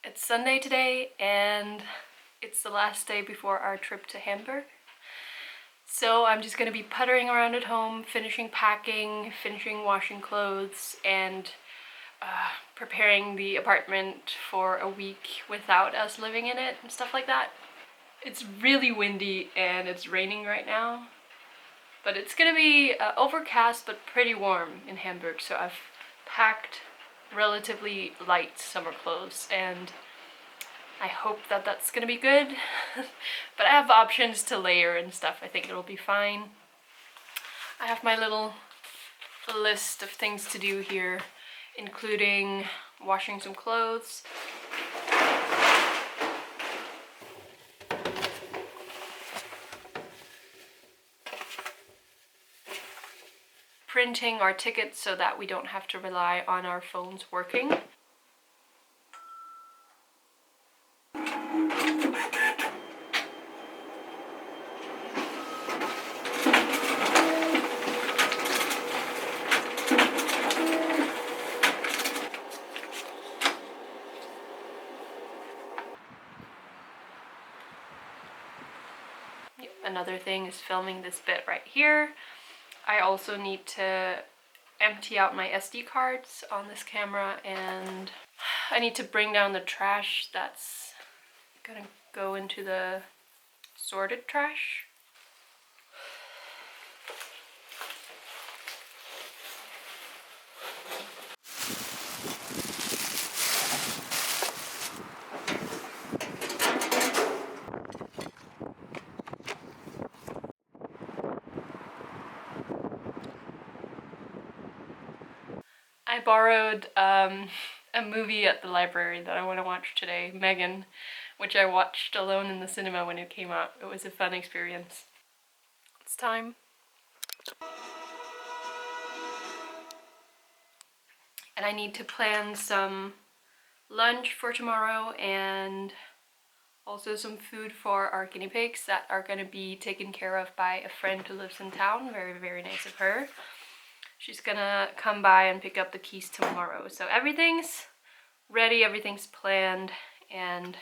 It's Sunday today and it's the last day before our trip to Hamburg. So I'm just gonna be puttering around at home, finishing packing, finishing washing clothes, and preparing the apartment for a week without us living in it and stuff like that. It's really windy and it's raining right now, but it's gonna be overcast but pretty warm in Hamburg, so I've packed relatively light summer clothes and I hope that that's gonna be good. But I have options to layer and stuff. I think it'll be fine. I have my little list of things to do here, including washing some clothes, printing our tickets so that we don't have to rely on our phones working. Another thing is filming this bit right here. I also need to empty out my SD cards on this camera, and I need to bring down the trash that's gonna go into the sorted trash. I borrowed a movie at the library that I want to watch today, Megan, which I watched alone in the cinema when it came out. It was a fun experience. It's time. And I need to plan some lunch for tomorrow and also some food for our guinea pigs that are going to be taken care of by a friend who lives in town. Very, very nice of her. She's gonna come by and pick up the keys tomorrow. So everything's ready, everything's planned, and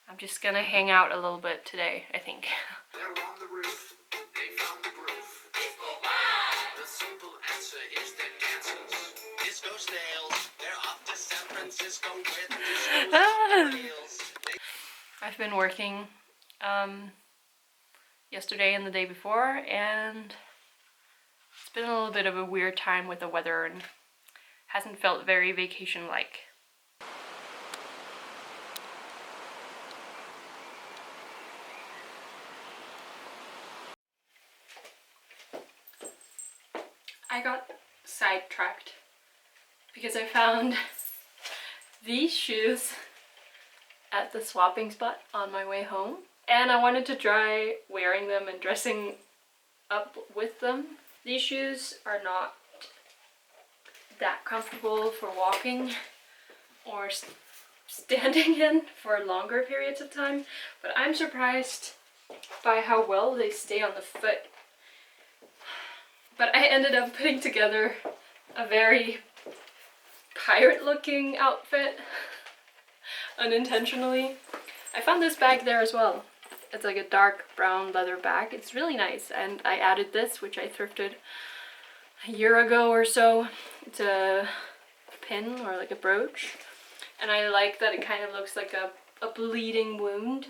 I'm just gonna hang out a little bit today, I think. They're on the roof, they found the groove. The simple answer is they're dancers. Disco snails, they're off to San Francisco with disco wheels. I've been working yesterday and the day before, and it's been a little bit of a weird time with the weather and hasn't felt very vacation-like. I got sidetracked because I found these shoes at the swapping spot on my way home, and I wanted to try wearing them and dressing up with them. These shoes are not that comfortable for walking or standing in for longer periods of time, but I'm surprised by how well they stay on the foot. But I ended up putting together a very pirate-looking outfit, unintentionally. I found this bag there as well. It's like a dark brown leather bag. It's really nice, and I added this, which I thrifted a year ago or so. It's a pin or like a brooch, and I like that it kind of looks like a bleeding wound,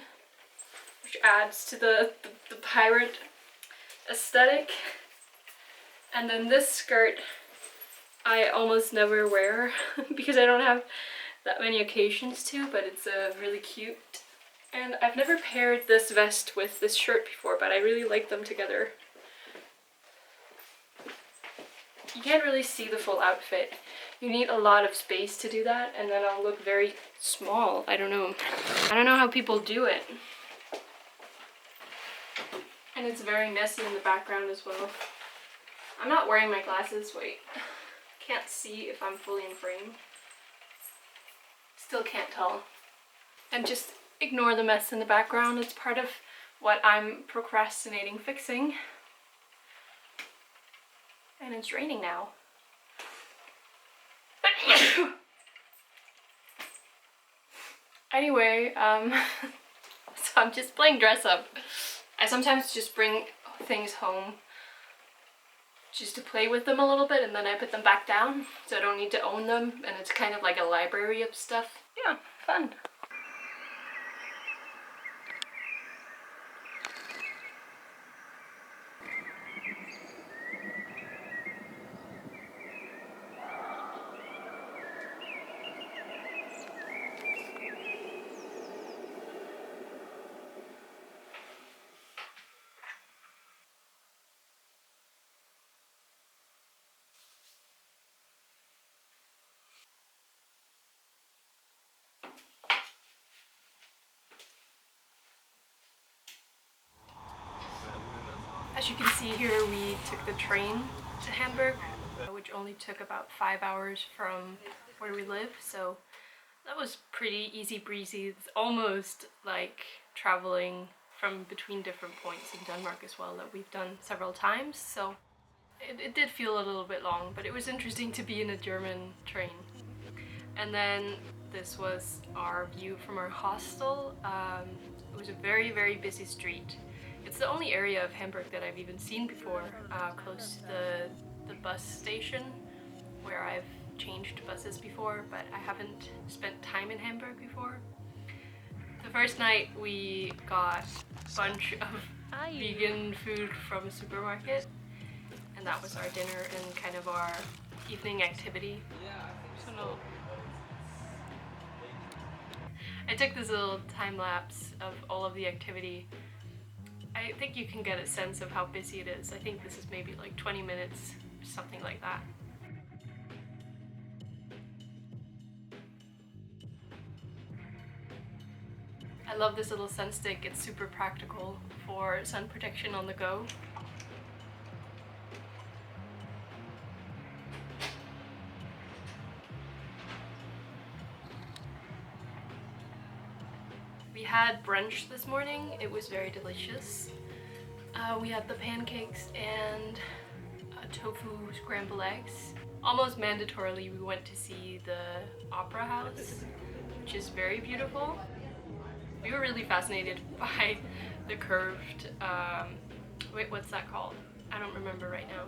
which adds to the pirate aesthetic. And then this skirt I almost never wear because I don't have that many occasions to, but it's really cute. And I've never paired this vest with this shirt before, but I really like them together. You can't really see the full outfit. You need a lot of space to do that, and then I'll look very small. I don't know how people do it. And it's very messy in the background as well. I'm not wearing my glasses. Wait. Can't see if I'm fully in frame. Still can't tell. And just ignore the mess in the background. It's part of what I'm procrastinating fixing. And it's raining now. Anyway, so I'm just playing dress up. I sometimes just bring things home just to play with them a little bit, and then I put them back down so I don't need to own them, and it's kind of like a library of stuff. Yeah, fun. As you can see here, we took the train to Hamburg, which only took about 5 hours from where we live, so that was pretty easy breezy. It's almost like traveling from between different points in Denmark as well that we've done several times, so it did feel a little bit long, but it was interesting to be in a German train. And then this was our view from our hostel. It was a very, very busy street. It's the only area of Hamburg that I've even seen before, close to the bus station, where I've changed buses before, but I haven't spent time in Hamburg before. The first night we got a bunch of vegan food from a supermarket, and that was our dinner and kind of our evening activity. So no. I took this little time lapse of all of the activity. I think you can get a sense of how busy it is. I think this is maybe like 20 minutes, something like that. I love this little sun stick. It's super practical for sun protection on the go. We had brunch this morning. It was very delicious. We had the pancakes and tofu scrambled eggs. Almost mandatorily, we went to see the opera house, which is very beautiful. We were really fascinated by the curved, wait, what's that called? I don't remember right now.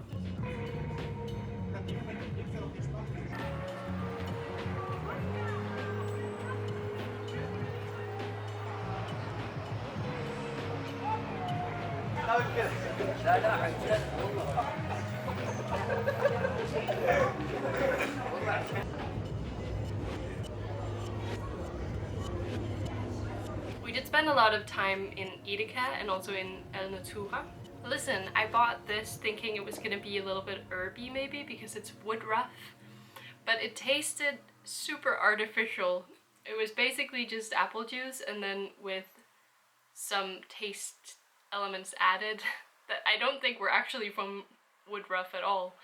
We did spend a lot of time in Edeka and also in El Natura. Listen, I bought this thinking it was gonna be a little bit herby maybe because it's wood rough, but it tasted super artificial. It was basically just apple juice and then with some taste elements added that I don't think were actually from wood rough at all.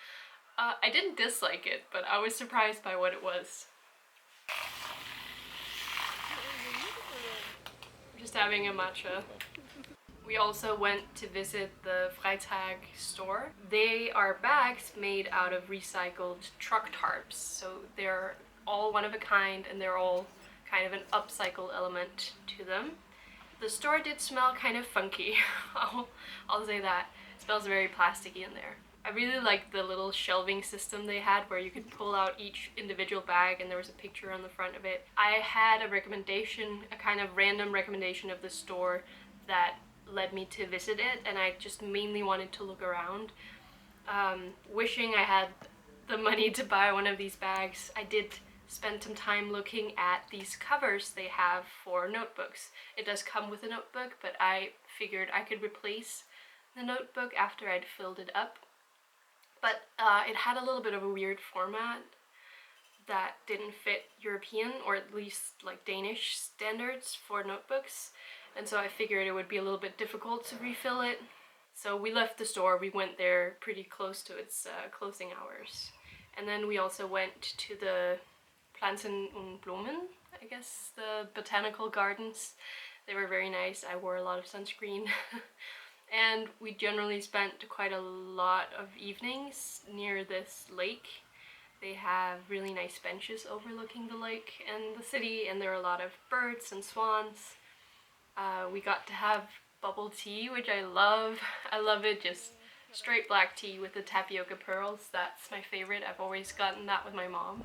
I didn't dislike it, but I was surprised by what it was. Just having a matcha. We also went to visit the Freitag store. They are bags made out of recycled truck tarps, so they're all one of a kind and they're all kind of an upcycle element to them. The store did smell kind of funky, I'll say that. It smells very plasticky in there. I really liked the little shelving system they had where you could pull out each individual bag and there was a picture on the front of it. I had a recommendation, a kind of random recommendation of the store that led me to visit it, and I just mainly wanted to look around. Wishing I had the money to buy one of these bags. I did spend some time looking at these covers they have for notebooks. It does come with a notebook, but I figured I could replace the notebook after I'd filled it up. But it had a little bit of a weird format that didn't fit European or at least like Danish standards for notebooks, and so I figured it would be a little bit difficult to refill it. So we left the store. We went there pretty close to its closing hours, and then we also went to the Planten und Blumen, I guess, the botanical gardens. They were very nice. I wore a lot of sunscreen. And we generally spent quite a lot of evenings near this lake. They have really nice benches overlooking the lake and the city, and there are a lot of birds and swans. We got to have bubble tea, which I love. I love it, just straight black tea with the tapioca pearls. That's my favorite. I've always gotten that with my mom.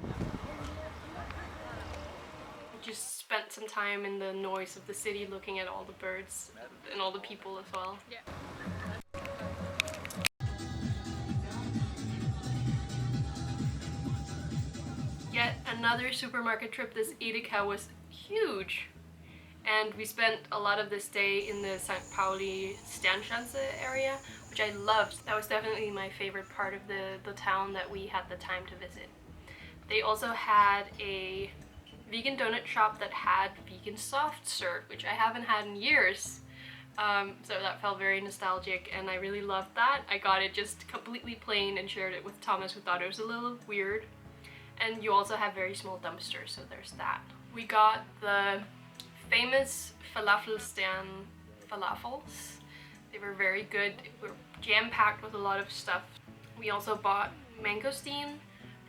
Just spent some time in the noise of the city looking at all the birds and all the people as well. Yeah. Yet another supermarket trip. This Edeka was huge. And we spent a lot of this day in the St. Pauli Sternschanze area, which I loved. That was definitely my favorite part of the town that we had the time to visit. They also had a vegan donut shop that had vegan soft serve, which I haven't had in years. So that felt very nostalgic, and I really loved that. I got it just completely plain and shared it with Thomas, who thought it was a little weird. And you also have very small dumpsters, so there's that. We got the famous falafel stand falafels. They were very good. They were jam-packed with a lot of stuff. We also bought mangosteen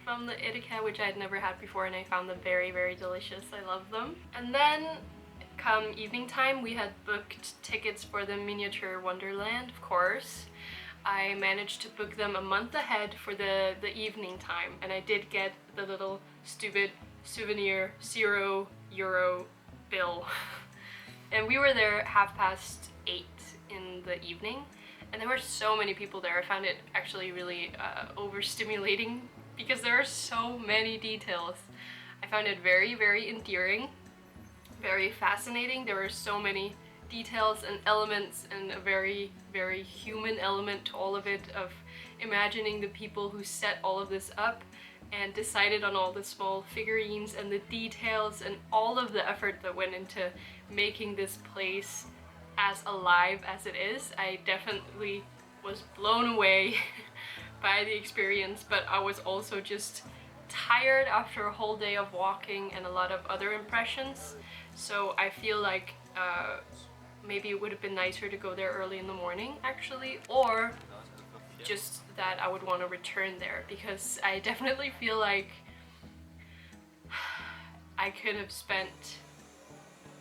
from the Edeka, which I had never had before, and I found them very, very delicious. I love them. And then come evening time, we had booked tickets for the Miniatur Wunderland, of course. I managed to book them a month ahead for the evening time, and I did get the little stupid souvenir €0 bill. And we were there 8:30 in the evening, and there were so many people there. I found it actually really overstimulating because there are so many details. I found it very, very endearing, very fascinating. There were so many details and elements, and a very, very human element to all of it, of imagining the people who set all of this up and decided on all the small figurines and the details and all of the effort that went into making this place as alive as it is. I definitely was blown away by the experience, but I was also just tired after a whole day of walking and a lot of other impressions. So I feel like maybe it would have been nicer to go there early in the morning actually, or just that I would want to return there, because I definitely feel like I could have spent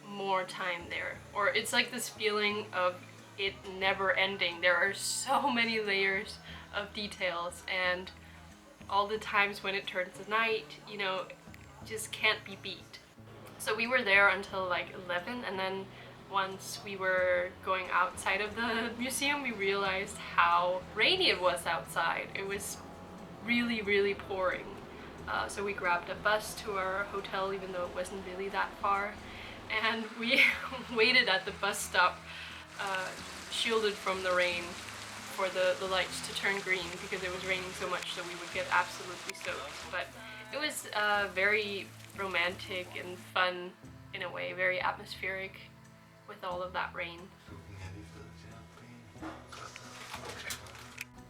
more time there. Or it's like this feeling of it never ending. There are so many layers of details, and all the times when it turns to night, you know, just can't be beat. So we were there until like 11, and then once we were going outside of the museum, we realized how rainy it was outside. It was really, really pouring. So we grabbed a bus to our hotel, even though it wasn't really that far. And we waited at the bus stop, shielded from the rain, for the lights to turn green, because it was raining so much that we would get absolutely soaked. But it was very romantic and fun in a way, very atmospheric with all of that rain.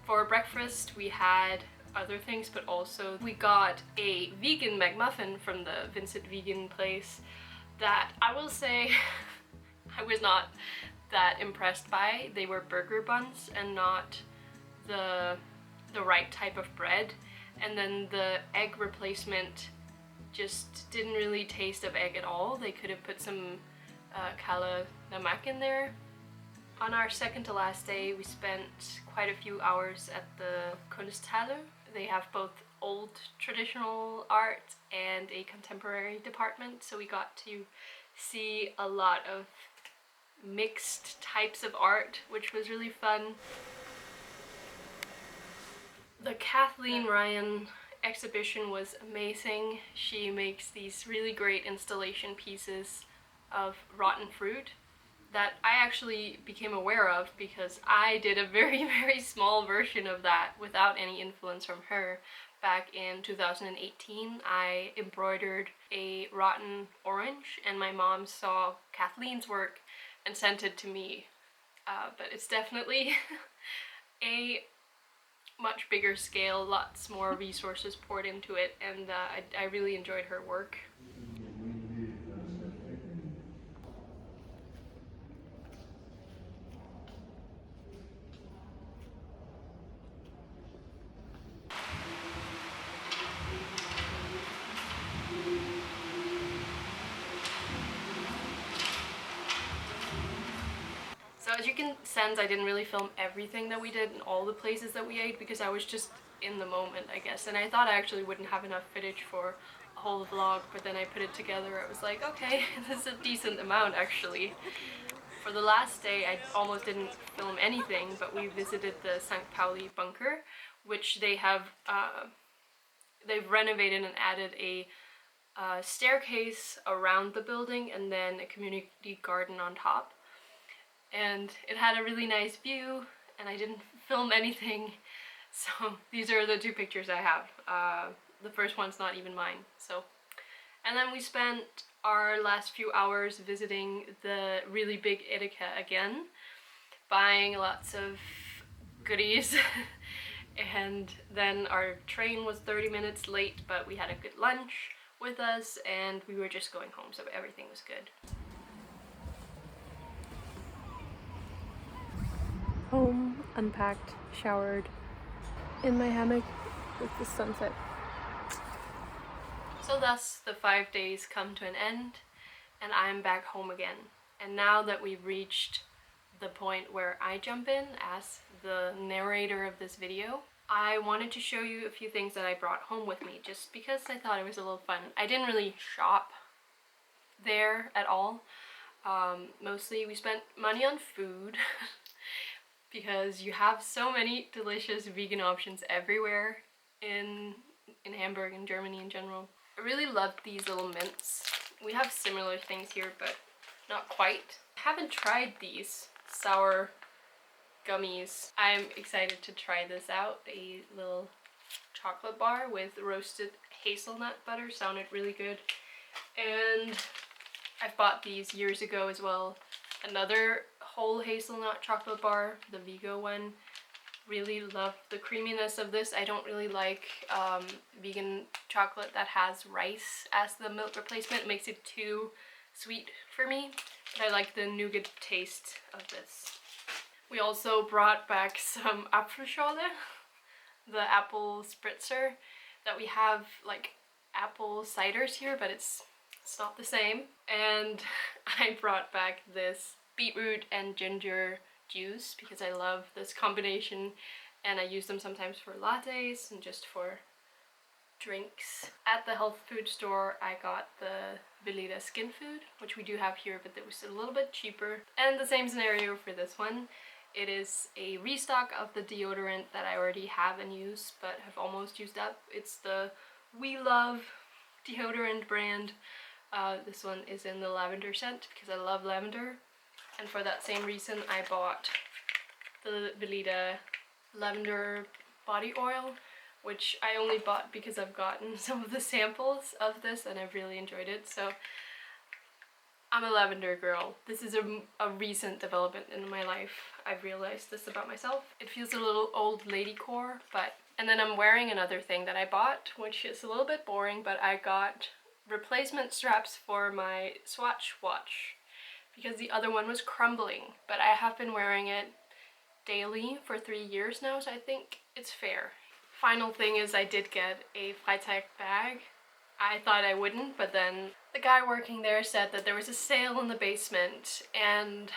For breakfast we had other things, but also we got a vegan McMuffin from the Vincent Vegan place that I will say I was not that impressed by. They were burger buns and not the right type of bread, and then the egg replacement just didn't really taste of egg at all. They could have put some kale namak in there. On our second to last day, we spent quite a few hours at the Kunsthalle. They have both old traditional art and a contemporary department, so we got to see a lot of mixed types of art, which was really fun. The Kathleen Ryan exhibition was amazing. She makes these really great installation pieces of rotten fruit that I actually became aware of because I did a very, very small version of that without any influence from her. Back in 2018, I embroidered a rotten orange, and my mom saw Kathleen's work and sent it to me. But it's definitely a much bigger scale, lots more resources poured into it, and I really enjoyed her work. as you can sense, I didn't really film everything that we did and all the places that we ate because I was just in the moment, I guess. And I thought I actually wouldn't have enough footage for a whole vlog, but then I put it together. It was like, okay, this is a decent amount actually. For the last day, I almost didn't film anything, but we visited the St. Pauli bunker, which they have, they've renovated and added a staircase around the building and then a community garden on top. And it had a really nice view, and I didn't film anything, so these are the two pictures I have. The first one's not even mine. So, and then we spent our last few hours visiting the really big Edeka again, buying lots of goodies. And then our train was 30 minutes late, but we had a good lunch with us and we were just going home, so everything was good. Home, unpacked, showered, in my hammock with the sunset. So thus the 5 days come to an end and I'm back home again. And now that we've reached the point where I jump in as the narrator of this video, I wanted to show you a few things that I brought home with me just because I thought it was a little fun. I didn't really shop there at all. Mostly we spent money on food because you have so many delicious vegan options everywhere in Hamburg and Germany in general. I really loved these little mints. We have similar things here, but not quite. I haven't tried these sour gummies. I'm excited to try this out. A little chocolate bar with roasted hazelnut butter sounded really good. And I've bought these years ago as well. Another whole hazelnut chocolate bar, the Vigo one. Really love the creaminess of this. I don't really like vegan chocolate that has rice as the milk replacement. It makes it too sweet for me, but I like the nougat taste of this. We also brought back some Apfelschorle, the apple spritzer that we have, like apple ciders here, but it's not the same. And I brought back this beetroot and ginger juice because I love this combination and I use them sometimes for lattes and just for drinks. At the health food store I got the Veleda skin food, which we do have here, but it was a little bit cheaper. And the same scenario for this one. It is a restock of the deodorant that I already have and use but have almost used up. It's the We Love deodorant brand. This one is in the lavender scent because I love lavender. And for that same reason I bought the Veleda lavender body oil, which I only bought because I've gotten some of the samples of this and I've really enjoyed it. So I'm a lavender girl. This is a recent development in my life. I've realized this about myself. It feels a little old lady core, but... And then I'm wearing another thing that I bought, which is a little bit boring, but I got replacement straps for my Swatch watch because the other one was crumbling, but I have been wearing it daily for 3 years now, so I think it's fair. Final thing is I did get a Freitag bag. I thought I wouldn't, but then the guy working there said that there was a sale in the basement and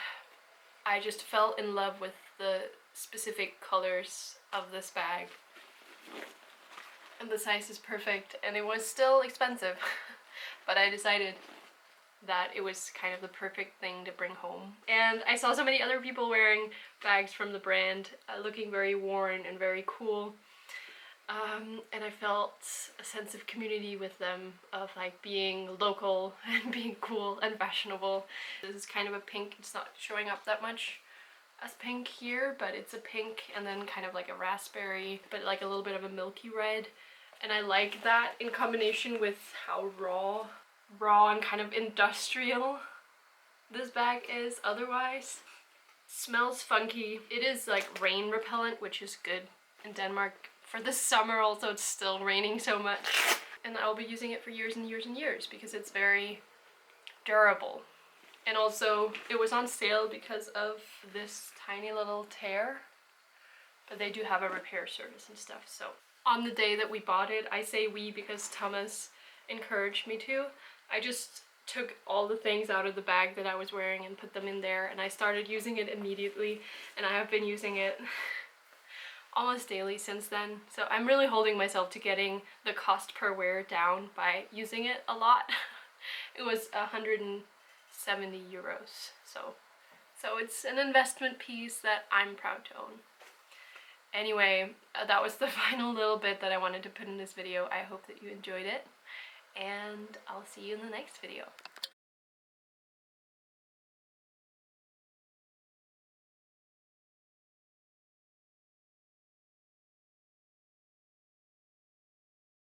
I just fell in love with the specific colors of this bag. And the size is perfect and it was still expensive, but I decided that it was kind of the perfect thing to bring home. And I saw so many other people wearing bags from the brand, looking very worn and very cool. And I felt a sense of community with them, of like being local and being cool and fashionable. This is kind of a pink, it's not showing up that much as pink here, but it's a pink and then kind of like a raspberry, but like a little bit of a milky red. And I like that in combination with how raw and kind of industrial this bag is otherwise. Smells funky. It is like rain repellent, which is good in Denmark. For this summer also, it's still raining so much. And I'll be using it for years and years and years because it's very durable. And also, it was on sale because of this tiny little tear. But they do have a repair service and stuff. So on the day that we bought it, I say we because Thomas encouraged me to. I just took all the things out of the bag that I was wearing and put them in there, and I started using it immediately, and I have been using it almost daily since then. So I'm really holding myself to getting the cost per wear down by using it a lot. It was 170 euros, so it's an investment piece that I'm proud to own. Anyway, that was the final little bit that I wanted to put in this video. I hope that you enjoyed it, and I'll see you in the next video.